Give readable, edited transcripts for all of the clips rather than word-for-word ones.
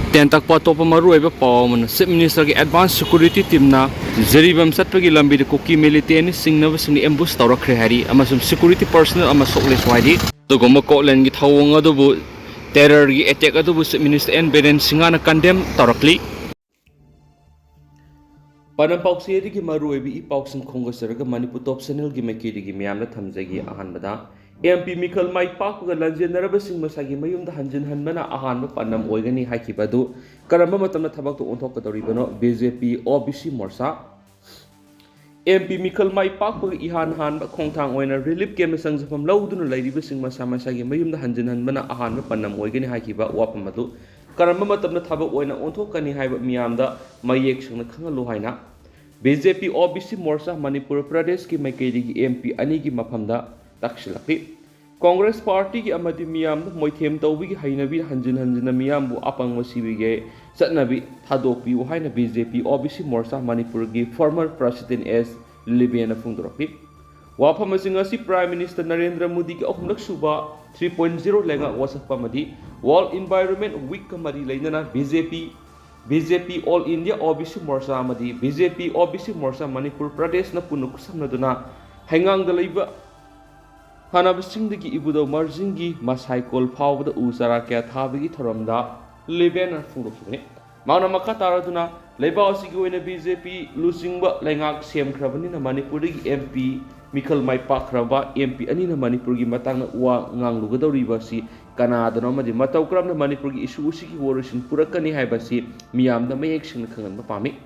Tentak patopa maruiba pawman Chief Minister ki Advanced Security Team na Jiribam satpagi Lambi da Kuki militant singnaba singni ambush tawrakhre hari amasum security personnel ama sokles waidi tugoma Scotland gi thawang adubu terror gi attack adubu Chief Minister and Beren singana condemn tawrakli Panam pauksiyadi ki maruibi I pauksing khongasaraga Manipur top channel gi maikidi gi miyamna thamjagi ahanbada MP Michael Mai Pakga Lanjenaraba Singh Masagi Mayumda Hanjin Hanmana Ahanba Panam Oigani Hakibadu Karamba Matamna Tabak to Ontokadoribano BJP OBC Morsa MP Michael Mai Pakga Ihan Han Kongtang Oina Relief Kemisang from Loudun Lady Singh Masamasagi Mayumda Hanjin Hanmana Ahanba Panam Oigani Hakiba Wapamadu Karamba Matamna Tabak Oina Ontokani Haiba Miamda Mayek Sung Kangaluhaina BJP OBC Morsa Manipur Pradesh ki Maikedi MP Anigi Mapamda Takshilaki Congress Party ki amadi miyam moithem tawbi ki hainabi hanjin miyam bu apang masibige satnabi thadopi haina BJP OBC Morsa Manipur gi former president S Libiana Fungdropi waphamasing asi Prime Minister Narendra Modi ki ahumlak suba 3.0 lenga wasakpa madi World Environment Week kamari leinana BJP All India OBC Morsa amadi BJP OBC Morsa Manipur Pradesh na punuk samnaduna hangang dalaiba Hanabasingdagi ibudo marjingi masai kol phawda usara kya thabigi thoramda Libiana Fungdokini Mauna Makataraduna Leba asigi oina BJP lusingba lengak semkhrabani na Manipurigi MP Michael Mai Pakraba MP ani na Manipurgi matang wa nganglugadoriba si Kanadano madi matawkram na Manipurgi issue sigi worushin purakani haibasi miyamda mayek sing khangan mapami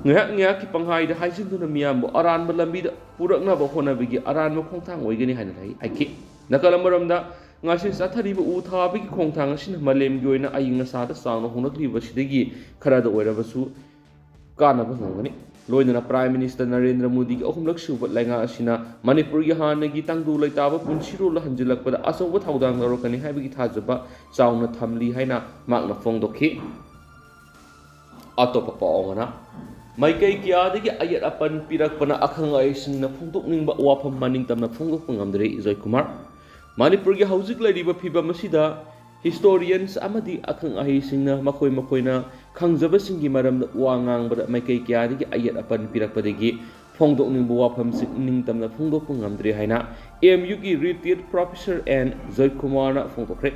Ngak ki panghai da haijin na miyambo aran lambi da purakna ba honabigi aran mo khongthang oigani haina lai aiki nakalamaramda ngasi sathariba u thabigi khongthang asin malem gi oina ayinga sa da sangno honakliba sidagi kharada oirabasu kanaba ngani loinana Prime Minister Narendra Modi gi ahumlak suba lenga asina Manipur gi hanagi tangdu laitaba punsiro la hanjilakpada asoba thaudang larokani haibigi thajaba chauna thamli haina makna phongdokhi atopa paongana Maikai Kiadigi Ayat Apan Pirak Pana Akanga Sing na Pungtok Ningba Wapam Maning Tam na Pungtok Pangamdre Izoy Kumar Manipur gi Hausik Ladiba Piba Masida Historians Amadi Akang Ahi Sing na Makoy na Kangjaba Singi Maram na Wangang Bada Maikai Kiadigi Ayat Apan Pirak Padigi Pungtok Ningba Wapam Ning Tam na Pungtok Pangamdre Haina AMU gi Retired Professor and Zoy Kumar na Pungtok Rek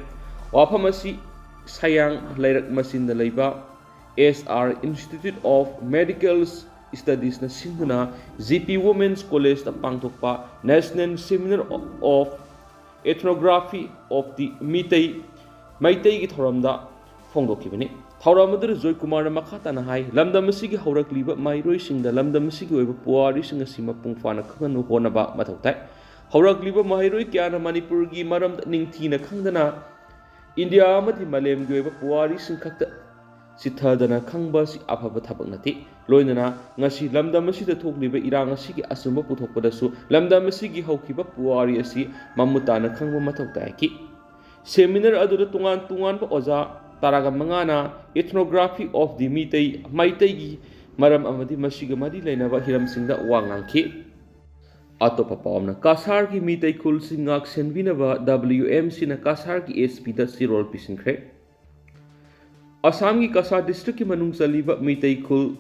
Wapam Masi Sayang Lairak Masin na Laiba SR Institute of Medical Studies na singuna GP Women's College na pangtokpa National Seminar of Ethnography of the Maitai gi thoramda phongdokibani thoramadar Joy Kumar na makata na hai lamdam asigi haurakliba mairoi singda lamdam asigi oiba puari singa sima pungfana khanganu honaba mathautai haurakliba mairoi kya na Manipur gi maram ningthi na khangdana India amati malem gi oiba puari singkhakta Sithadana Kangba si Apaba Tabangati, Loinana, Nasi Lamda Masida Tokliba Iranga Siki Asuma Putokodasu, Lamda Masigi Hokiba Puari asi Mamutana Kangba Matautaki. Seminar Adura Tungan Oza, Taraga Mangana, Ethnography of the Maitegi, Maram Amadi Masiga Madi Lenava Hiram Singda Wanganki. Atopapamna Kasarki Mitai Kul Singak Senvinava WMC na Kasarki SP da Sirol Pisinkre. Assam ki Kasa district ki manung saliba Mitai Khul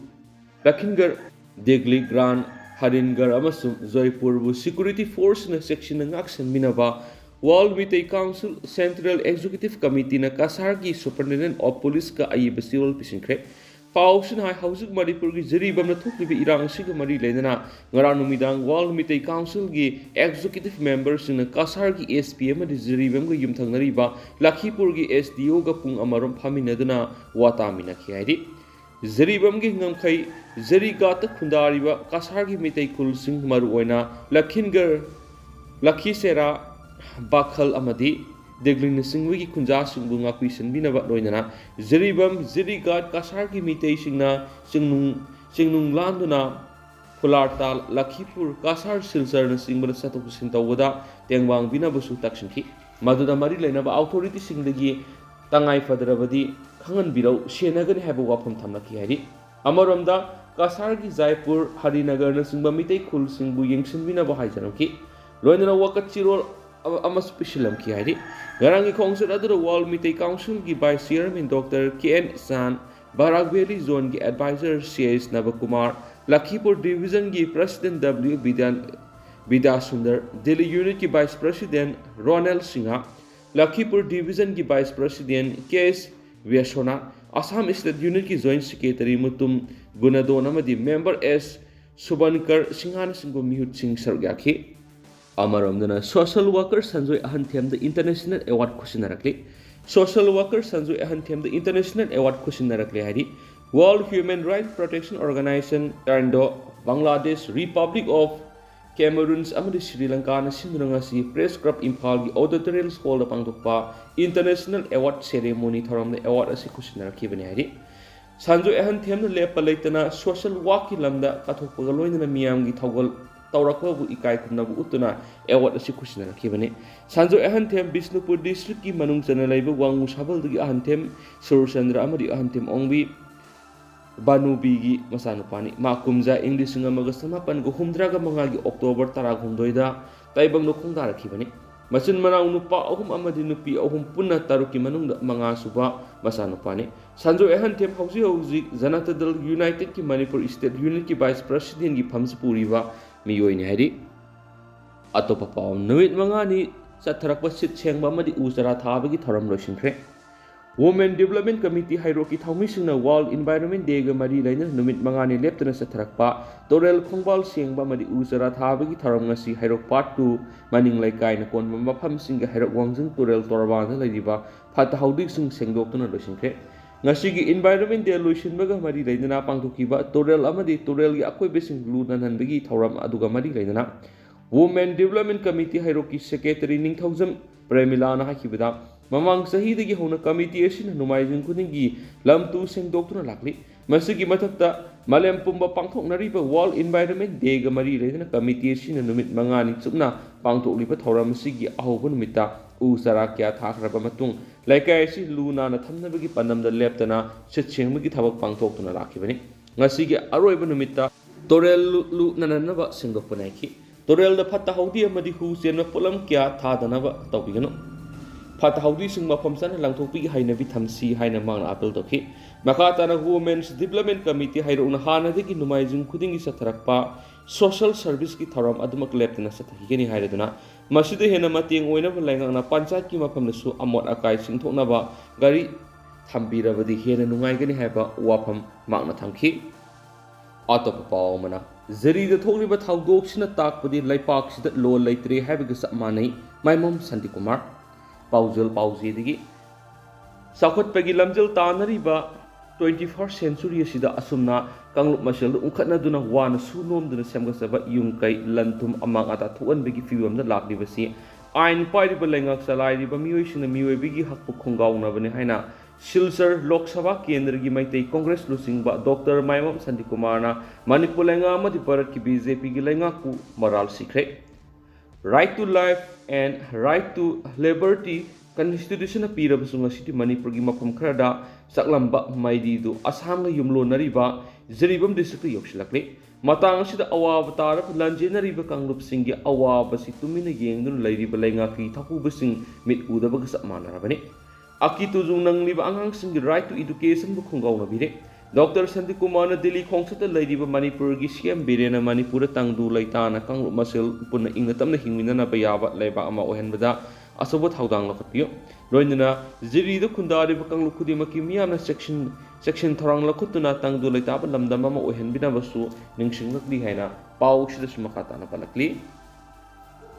Lakhingar Degli Gran Haringar amasum Jaipur bu security force na section na ngaksen minaba World Mitai Council Central Executive Committee na Kasar ki Superintendent of Police ka ayiba siwal pisinkre Pausin hai hausik Manipur gi Jiribam na thukliba irang siga mari lenana ngaranu midang World Mitai Council gi executive members na Kasar gi SPM di Jiribam gi yumthangnari ba Lakhipur gi SDO ga pung amarom phaminaduna watamina khiaidi Jiribam gi ngamkhai Jiriga ta khundari ba Kasar gi Mitai Kul sing maru oina Lakhingar Lakhisera Bakhal amadi Degling Singwi Kunja Sungunga Quisan Binaba Roinana Jiribam Jirigat Kasarki Mitei Singna Singnung Landuna Pulartal Lakhipur Kasar Silsar Singbana Sato Sintawada Tengbang Binabasu Takshinki Maduda Mari Lenaba Authority Singdagi Tangai Fadrabadi Kangan Biro Shenagan have a wapam Tamaki Hari Amaramda Kasarki Jaipur Harinagar Singba Mitei Kul Singbu Yingsin Binaba Haijanaki Loinana Wakachiro ꯑꯃꯁꯨ ꯄꯤꯁꯤꯜꯂꯝꯈꯤ ꯍꯥꯏꯔꯤ ꯉꯔꯥꯡꯒꯤ ꯈꯣꯡꯆꯠ ꯑꯗꯨꯗ ꯋꯥꯔꯜ ꯃꯤꯇꯩ ꯀꯥꯎꯟꯁꯤꯜꯒꯤ vice chairman doctor K N Chan Barak valley ꯖꯣꯟꯒꯤ adviser C H Nabakumar Lakhipur ꯗꯤꯚꯤꯖꯟꯒꯤ president W Bidasundar Delhi ꯌꯨꯅꯤꯠꯀꯤ vice president Ronel Singha Lakhipur division की वाइस प्रेसिडेंट केएस व्यसोना असम स्टेट यूनिट की joint secretary Mutum Gunadon member S Subankar सिंहान सिंह मिहुत सिंह सरगाखी अमरमदना सोशल वर्कर संजय अहन थेम द इंटरनेशनल अवार्ड खुसिनरकली सोशल वर्कर संजय अहन थेम द इंटरनेशनल अवार्ड खुसिनरकली हारी world human right protection organization टर्नडो Bangladesh republic of Cameroons amadi Sri Lanka na sindrungasi Press Club Imphal gi Auditorial Hall da pangthokpa International Award Ceremony thoram da award asi kusinarkibani hari sanjo ehan themna lepa leitana social work ki lamda kathokpa ga loinana miyam gi thogol tawrakwa bu ikai kunna bu utuna award asi kusinarkibani sanjo ehan them Bishnupur district ki manung chana laiba wangu sabal gi ahan them Surchandra amadi ahan them ongbi Banubigi masanupani makumja English ngamaga samapan go humdraga mangagi October tara humdoida taibang no khongdara khibani masin manau nupa ahum amadi nupi ahum punna taruki manungda manga suba masanupani sanjo ehan them hauji janata dal United ki Manipur State Unit ki Vice President gi phamsi puriba miyoini hari atopa paw nuit mangani satharakpa sit chengba amadi usara thabagi thoram loisinkhre Women Development Committee Hairoki Thaumisingna World Environment Day ga mari laina numit mangani leptana satharakpa Torel Khongbal Sengba mari usara thabagi tharam ngasi Hairok Part 2 maning laikai na kon mafam singa Hairok Wangjung Torel Torban laidiba phat haudik sing sengdoktuna loisingkhe ngasi gi Environment Day loisinba ga mari laina pangthokiba Torel amadi Torel gi akoi besing lu nanhanbagi thoram aduga mari laina Women Development Committee Hairoki Secretary Ningthaujam Premilana hakibada Mamang sahidagi hona committee asina numaijing kuningi lamtu sengdoktuna lakli masigi mathakta malem pumba pangthoknariba World Environment Day ga mari leina committee asina numit mangani chupna pangthokliba thoram sigi ahoba numita usara kya thakraba matung laikai si luna na thamnabagi panamda leptana sechengmagi thabak pangthoktuna lakhibani ngasigi aroiba numita torel lu nananaba sengdokpanaki torel da phatta haudi amadi hu chenna pulam kya thadanaba tawbigano Phat haudi sing mafam sana langthokpi hainabi thamsi haina mangna apel toki makatana Women's Development Committee hairona hana degi numaijing khudingi satharakpa social service ki thoram adumak leptana sathigeni hairaduna masida hena mateng oina laingana panchayat ki mafam nasu amot akai singthoknaba gari thambirabadi hena nungaigani haiba wafam mangna thamki atop pawmana zarida thokliba thaudok sina takpadi laipak sida lo laitre haibaga samanai maimom Santi Kumar Paujal Paujidigi Sakot Pegi Lamjil Tanariba 21st century Sida Asumna Kanglup Mashal Unkatna Duna Wana Sunom Duna Semgasaba Yungkai Lantum Amang Ata Tuan Bigi Fium the Lak Divasi Ain Pariba Langak Salai Riba Muishin the Mue Bigi Haku Kongau Navani Haina Silsar Lok Sabha Kendrigi Maite Congress Lusing Ba Dr. Maimam Santi Kumarna Manipulanga Madi Parat Ki BJP Gilangaku Moral Secret Right to life and right to liberty Constitution apirabasung city Manipur gi mafam kharada saklamba maidi du Assam ga yumlo nariba Jiribam district yoksilakle matang sida awaba tarap lanjenariba kanglup singi awaba si tumina yengdun lairiba lainga ki thakuba sing mit udaba ga samanarabani aki tujung nangliba angang singi right to education bu khungau na bire Dr. Santi Kumar na Delhi Khongsata laidiba Manipur gi CM Birena Manipur tangdu laitana kanglup masel punna ingnatam na hingmina na bayaba laiba ama ohenbada asobo thaudang lakhatpiyo loinana jiri da khundariba kanglup khudima ki miyamna section tharang lakhutuna tangdu laitaba lamdam ama ohenbina basu ningsinglakli haina pau sida sumakata na palakli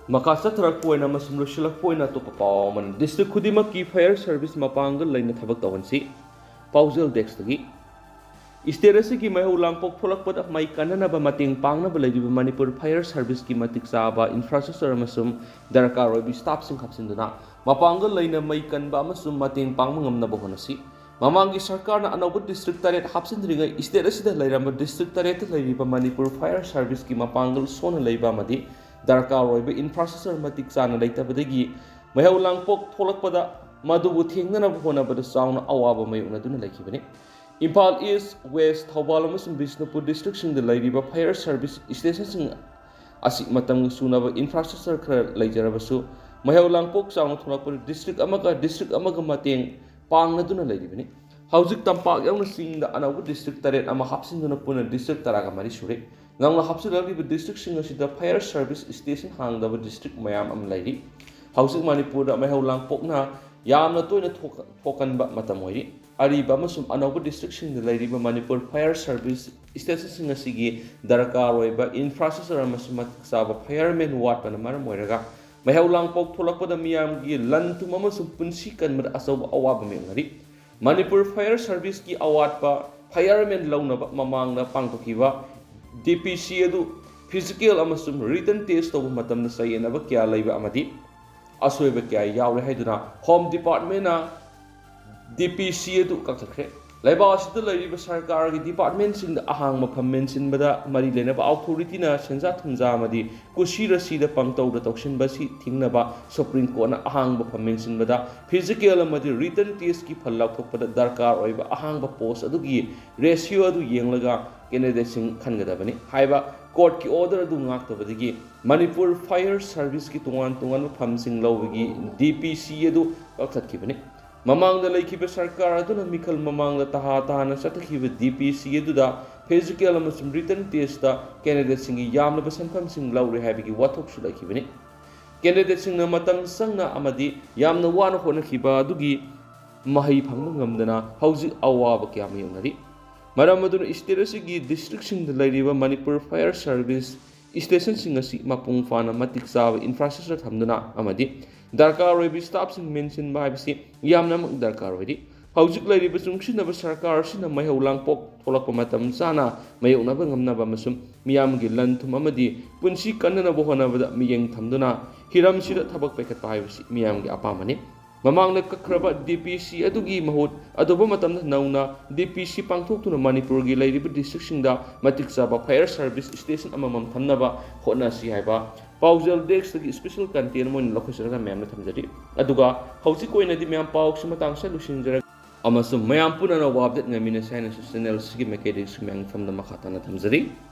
makasa tharak poina masum losilak poina to pau man district khudima ki fire service mapangal laina thabak tawansi paujal dextagi Isterasi ki mai ulang pok tholak pada mai kanana ba mating pangna ba lagi Manipur Fire Service ki matik saba infrastructure masum darkar roi bi staff sing khapsin duna mapangal laina mai kan ba masum mating pang mangam na bohonasi mamangi sarkar na anobu district taret hapsin ringa isterasi da lairamba district taret lairi ba Manipur Fire Service ki mapangal sona laiba madi darkar roi bi infrastructure matik sana laita badagi mai ulang pok tholak pada madubu thingna na bohona ba sauna awaba mai una duna laikibani Impal East, West, Thawbal amasung Bishnupur district sing the lairiba fire service station sing asik matang sunaba infrastructure khara laijarabasu ꯃꯩꯍꯧ ꯂꯥꯡꯄꯣꯛ ꯆꯥꯎꯅ ꯊꯣꯛꯂꯛꯄꯗ district ꯑꯃꯒ ꯃꯇꯦꯡ ꯄꯥꯡꯅꯗꯨꯅ ꯂꯩꯔꯤꯕꯅꯤ ꯍꯧꯖꯤꯛ ꯇꯝꯄꯥꯛ ꯌꯥꯎꯅ ꯆꯤꯡꯗ ꯑꯅꯧꯕ ꯗꯤꯁꯇ꯭ꯔꯤꯛ 8 ꯑꯃ ꯍꯥꯞꯆꯤꯟꯗꯨꯅ ꯄꯨꯟꯅ ꯗꯤꯁꯇ꯭ꯔꯤꯛ 14 ꯁꯨꯔꯦ ꯅꯧꯅ ꯍꯥꯞꯆꯤꯜꯂꯛꯂꯤꯕ ꯗꯤꯁꯇ꯭ꯔꯤꯛꯁꯤꯡ ꯑꯁꯤꯗ ꯐꯥꯌꯔ ꯁꯔꯚꯤꯁ ꯁ꯭ꯇꯦꯁꯟ ꯍꯥꯡꯗꯕ ꯗꯤꯁꯇ꯭ꯔꯤꯛ ꯃꯌꯥꯝ ꯑꯃ ꯂꯩꯔꯤ ꯍꯧꯖꯤꯛ ꯃꯅꯤꯄꯨꯔꯗ ꯃꯩꯍꯧ ꯂꯥꯡꯄꯣꯛꯅ ꯌꯥꯝꯅ ꯇꯣꯏꯅ ꯊꯣꯛꯀꯟꯕ ꯃꯇꯝ ꯑꯣꯏꯔꯤ ꯑꯔꯤꯕ ꯑꯃꯁꯨꯡ ꯑꯅꯧꯕ ꯗꯤꯁꯇ꯭ꯔꯤꯛꯁꯤꯡꯗ ꯂꯩꯔꯤꯕ ꯃꯅꯤꯄꯨꯔ ꯐꯥꯌꯔ ꯁꯔꯚꯤꯁ ꯁ꯭ꯇꯦꯁꯟꯁꯤꯡ ꯑꯁꯤꯒꯤ ꯗꯔꯀꯥꯔ ꯑꯣꯏꯕ ꯏꯟꯐ꯭ꯔꯥꯁ꯭ꯇ꯭ꯔꯛꯆꯔ ꯑꯃꯁꯨꯡ ꯃꯇꯤꯛ ꯆꯥꯕ ꯐꯥꯌꯔꯃꯦꯟ ꯋꯥꯠꯄꯅ ꯃꯔꯝ ꯑꯣꯏꯔꯒ ꯃꯩꯍꯧ ꯂꯥꯡꯄꯣꯛ ꯊꯣꯛꯂꯛꯄꯗ ꯃꯤꯌꯥꯝꯒꯤ ꯂꯟ ꯊꯨꯝ ꯑꯃꯁꯨꯡ ꯄꯨꯟꯁꯤ ꯀꯟꯕꯗ ꯑꯆꯧꯕ ꯑꯋꯥꯕ ꯃꯥꯌꯣꯛꯅꯔꯤ ꯃꯅꯤꯄꯨꯔ ꯐꯥꯌꯔ ꯁꯔꯚꯤꯁꯀꯤ ꯑꯋꯥꯠꯄ ꯐꯥꯌꯔꯃꯦꯟ ꯂꯧꯅꯕ ꯃꯃꯥꯡꯗ ꯄꯥꯡꯊꯣꯛꯈꯤꯕ DPC ꯑꯗꯨ ꯐꯤꯖꯤꯀꯦꯜ ꯑꯃꯁꯨꯡ ꯔꯤꯇꯟ ꯇꯦꯁ ꯇꯧꯕ ꯃꯇꯝꯗ ꯆꯌꯦꯠꯅꯕ ꯀꯌꯥ ꯂꯩꯕ ꯑꯃꯗꯤ ꯑꯁꯣꯏꯕ ꯀꯌꯥ ꯌꯥꯎꯔꯦ ꯍꯥꯏꯗꯨꯅ ꯍꯣꯝ ꯗꯤꯄꯥꯔꯠꯃꯦꯟꯠꯅ DPC ꯑꯗꯨ ꯀꯛꯊꯠꯈ꯭ꯔꯦ ꯂꯩꯕꯥꯛ ꯑꯁꯤꯗ ꯂꯩꯔꯤꯕ ꯁꯔꯀꯥꯔꯒꯤ ꯗꯤꯄꯥꯔꯠꯃꯦꯟꯠꯁꯤꯡꯗ ꯑꯍꯥꯡꯕ ꯐꯝ ꯃꯦꯟꯁꯤꯟꯕꯗ ꯃꯔꯤ ꯂꯩꯅꯕ ꯑꯣꯊꯣꯔꯤꯇꯤꯅ ꯁꯦꯟꯖꯥ ꯊꯨꯝꯖꯥ ꯑꯃꯗꯤ ꯀꯨꯁꯤꯔꯁꯤꯗ ꯄꯪꯇꯧꯗ ꯇꯧꯁꯤꯟꯕ ꯑꯁꯤ ꯊꯤꯡꯅꯕ ꯁꯨꯄ꯭ꯔꯤꯝ ꯀꯣꯔꯠꯅ ꯑꯍꯥꯡꯕ ꯐꯝ ꯃꯦꯟꯁꯤꯟꯕꯗ ꯐꯤꯖꯤꯀꯦꯜ ꯑꯃꯗꯤ ꯔꯤꯇꯟ ꯇꯦꯁꯀꯤ ꯐꯜ ꯂꯥꯎꯊꯣꯛꯄꯗ ꯗꯔꯀꯥꯔ ꯑꯣꯏꯕ ꯑꯍꯥꯡꯕ ꯄꯣꯁ ꯑꯗꯨꯒꯤ ꯔꯦꯁꯤꯌꯣ ꯑꯗꯨ ꯌꯦꯡꯂꯒ ꯀꯦꯟꯗꯤꯗꯦꯠꯁꯤꯡ ꯈꯟꯒꯗꯕꯅꯤ ꯍꯥꯏꯕ ꯀꯣꯔꯠꯀꯤ ꯑꯣꯔꯗꯔ ꯑꯗꯨ ꯉꯥꯛꯇꯕꯗꯒꯤ ꯃꯅꯤꯄꯨꯔ ꯐꯥꯌꯔ ꯁꯔꯚꯤꯁꯀꯤ ꯇꯣꯉꯥꯟ ꯇꯣꯉꯥꯟꯕ ꯐꯝꯁꯤꯡ ꯂꯧꯕꯒꯤ DPC ꯑꯗꯨ ꯀꯛꯊꯠꯈꯤꯕꯅꯤ ꯃꯃꯥꯡꯗ ꯂꯩꯈꯤꯕ ꯁꯔꯀꯥꯔ ꯑꯗꯨꯅ ꯃꯤꯈꯜ ꯃꯃꯥꯡꯗ ꯇꯍꯥꯅ ꯆꯠꯊꯈꯤꯕ DPC ꯑꯗꯨꯗ ꯐꯤꯖꯤꯀꯦꯜ ꯑꯃꯁꯨꯡ ꯔꯤꯇꯟ ꯇꯦꯁꯇ ꯀꯦꯟꯗꯤꯗꯦꯠꯁꯤꯡꯒꯤ ꯌꯥꯝꯂꯕ ꯁꯦꯟꯐꯝꯁꯤꯡ ꯂꯧꯔꯦ ꯍꯥꯏꯕꯒꯤ ꯋꯥꯊꯣꯛꯁꯨ ꯂꯩꯈꯤꯕꯅꯤ ꯀꯦꯟꯗꯤꯗꯦꯠꯁꯤꯡꯅ ꯃꯇꯝ ꯆꯪꯅ ꯑꯃꯗꯤ ꯌꯥꯝꯅ ꯋꯥꯅ ꯍꯣꯠꯅꯈꯤꯕ ꯑꯗꯨꯒꯤ ꯃꯍꯩ ꯐꯪꯕ ꯉꯝꯗꯅ ꯍꯧꯖꯤꯛ ꯑꯋꯥꯕ ꯀꯌꯥ ꯃꯥꯌꯣꯛꯅꯔꯤ ꯃꯔꯝ ꯑꯗꯨꯅ ꯁ꯭ꯇꯦꯠ ꯑꯁꯤꯒꯤ ꯗꯤꯁꯇ꯭ꯔꯤꯛꯁꯤꯡꯗ ꯂꯩꯔꯤꯕ ꯃꯅꯤꯄꯨꯔ ꯐꯥꯌꯔ ꯁꯔꯚꯤꯁ ꯁ꯭ꯇꯦꯁꯟꯁꯤꯡ ꯑꯁꯤ ꯃꯄꯨꯡ ꯐꯥꯅ ꯃꯇꯤꯛ ꯆꯥꯕ ꯏꯟꯐ꯭ꯔꯥꯁ꯭ꯇ꯭ꯔꯛꯆꯔ ꯊꯝꯗꯨꯅ ꯑꯃꯗꯤ ꯗꯔꯀꯥꯔ ꯑꯣꯏꯕ ꯁ꯭ꯇꯥꯐꯁꯤꯡ ꯃꯦꯟꯁꯤꯟꯕ ꯍꯥꯏꯕꯁꯤ ꯌꯥꯝꯅꯃꯛ ꯗꯔꯀꯥꯔ ꯑꯣꯏꯔꯤ ꯍꯧꯖꯤꯛ ꯂꯩꯔꯤꯕ ꯆꯨꯡꯁꯤꯟꯅꯕ ꯁꯔꯀꯥꯔ ꯑꯁꯤꯅ ꯃꯩꯍꯧ ꯂꯥꯡꯄꯣꯛ ꯊꯣꯛꯂꯛꯄ ꯃꯇꯝ ꯆꯥꯅ ꯃꯥꯌꯣꯛꯅꯕ ꯉꯝꯅꯕ ꯑꯃꯁꯨꯡ ꯃꯤꯌꯥꯝꯒꯤ ꯂꯟ ꯊꯨꯝ ꯑꯃꯗꯤ ꯄꯨꯟꯁꯤ ꯀꯟꯅꯅꯕ ꯍꯣꯠꯅꯕꯗ ꯃꯤꯠꯌꯦꯡ ꯊꯝꯗꯨꯅ ꯍꯤꯔꯝꯁꯤꯗ ꯊꯕꯛ ꯄꯥꯏꯈꯠꯄ ꯍꯥꯏꯕꯁꯤ ꯃꯤꯌꯥꯝꯒꯤ ꯑꯄꯥꯝꯕꯅꯤ ꯃꯃꯥꯡꯗ ꯀꯛꯈ꯭ꯔꯕ DPC ꯑꯗꯨꯒꯤ ꯃꯍꯨꯠ ꯑꯇꯣꯞꯄ ꯃꯇꯝꯗ ꯅꯧꯅ DPC ꯄꯥꯡꯊꯣꯛꯇꯨꯅ ꯃꯅꯤꯄꯨꯔꯒꯤ ꯂꯩꯔꯤꯕ ꯗꯤꯁꯇ꯭ꯔꯤꯛꯁꯤꯡꯗ ꯃꯇꯤꯛ ꯆꯥꯕ ꯐꯥꯌꯔ ꯁꯔꯚꯤꯁ ꯁ꯭ꯇꯦꯁꯟ ꯑꯃꯃꯝ ꯊꯝꯅꯕ ꯍꯣꯠꯅꯁꯤ ꯍꯥꯏꯕ ꯄꯥꯎꯖꯦꯜ ꯗꯦꯁꯛꯇꯒꯤ ꯁ꯭ꯄꯦꯁꯦꯜ ꯀꯟꯇꯦꯟ ꯑꯃ ꯑꯣꯏꯅ ꯂꯧꯈꯠꯆꯔꯒ ꯃꯌꯥꯝꯅ ꯊꯝꯖꯔꯤ ꯑꯗꯨꯒ ꯍꯧꯖꯤꯛ ꯑꯣꯏꯅꯗꯤ ꯃꯌꯥꯝ ꯄꯥꯎꯁꯤ ꯃꯇꯥꯡꯁꯤꯗ ꯂꯣꯏꯁꯤꯟꯖꯔꯒ ꯑꯃꯁꯨꯡ ꯃꯌꯥꯝ ꯄꯨꯟꯅ ꯑꯋꯥ ꯑꯞꯗꯦꯠ ꯉꯝꯃꯤꯟꯅꯁꯤ ꯍꯥꯏꯅꯁꯨ ꯆꯦꯅꯦꯜ ꯑꯁꯤꯒꯤ ꯃꯥꯏꯀꯩꯗꯒꯤ ꯃꯌꯥꯝꯒꯤ ꯐꯝꯗ ꯃꯈꯥ ꯇꯥꯅ ꯊꯝꯖꯔꯤ